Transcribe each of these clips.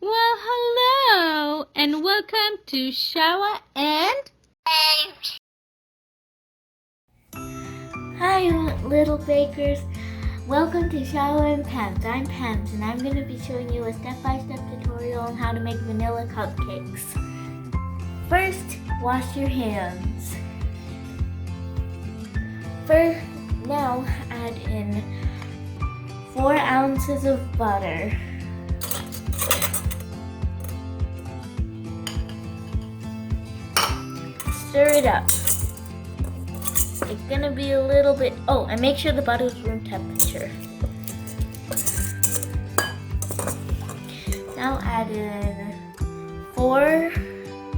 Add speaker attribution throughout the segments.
Speaker 1: Well, hello, and welcome to Shower and...
Speaker 2: Hi, little bakers. Welcome to Shower and Pams. I'm Pams, and I'm going to be showing you a step-by-step tutorial on how to make vanilla cupcakes. First, wash your hands. Now add in 4 ounces of butter. Stir it up. It's gonna be a little bit, and make sure the butter is room temperature. Now add in 4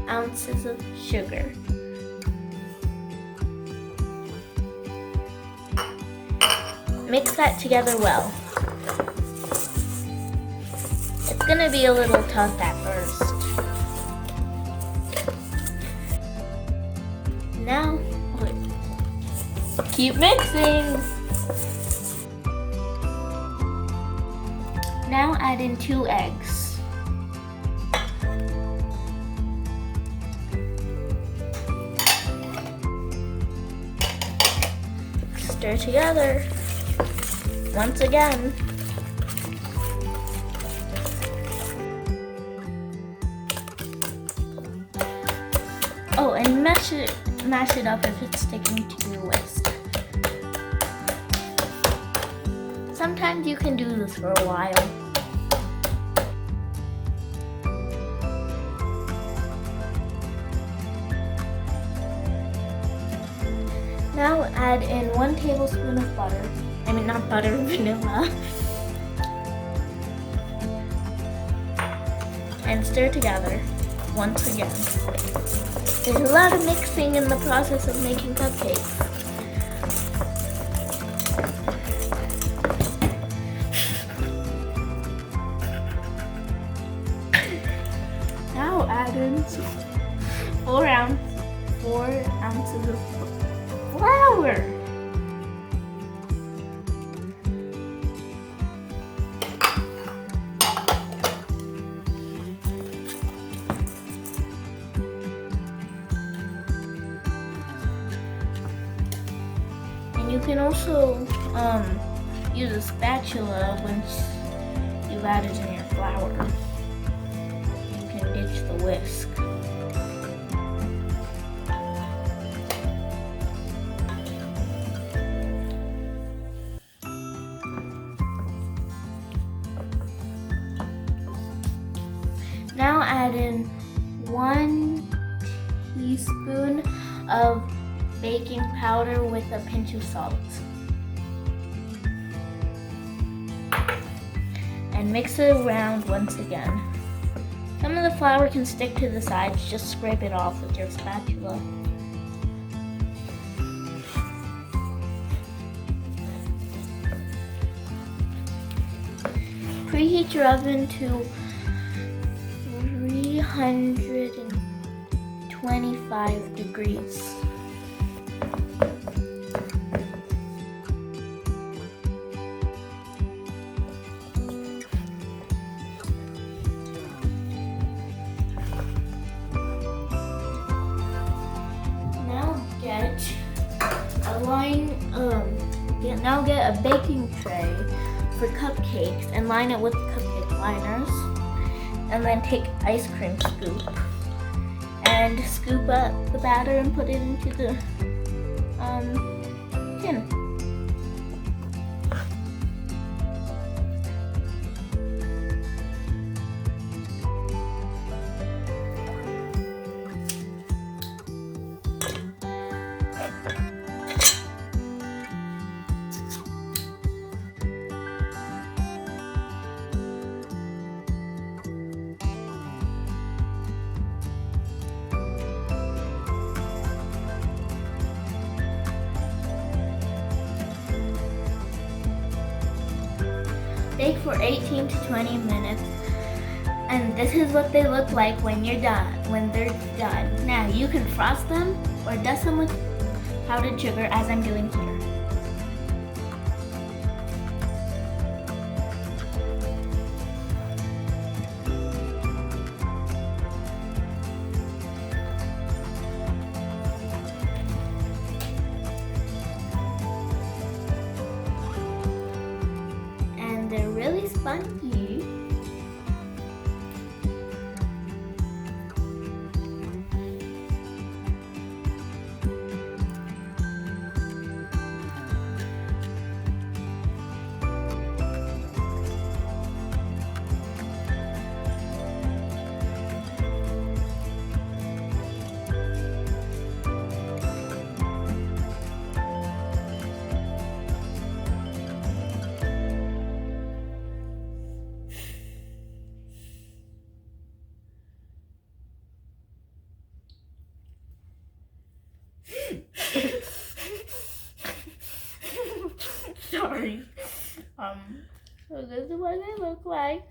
Speaker 2: ounces of sugar. Mix that together well. It's gonna be a little tough at first. Now, keep mixing. Now add in 2 eggs. Stir together once again. And mash it up if it's sticking to your whisk. Sometimes you can do this for a while. Now add in 1 tablespoon of butter. Not butter, vanilla. And stir together once again. There's a lot of mixing in the process of making cupcakes. Now add in 4 ounces of flour. You can also use a spatula once you've added in your flour. You can ditch the whisk. Now add in 1 teaspoon of baking powder with a pinch of salt. And mix it around once again. Some of the flour can stick to the sides, just scrape it off with your spatula. Preheat your oven to 325 degrees. Now get a baking tray for cupcakes and line it with cupcake liners. And then take ice cream scoop and scoop up the batter and put it into the tin. Bake for 18 to 20 minutes, and this is what they look like when they're done. Now you can frost them or dust them with powdered sugar, as I'm doing here. spongy. Sorry. So this is what they look like.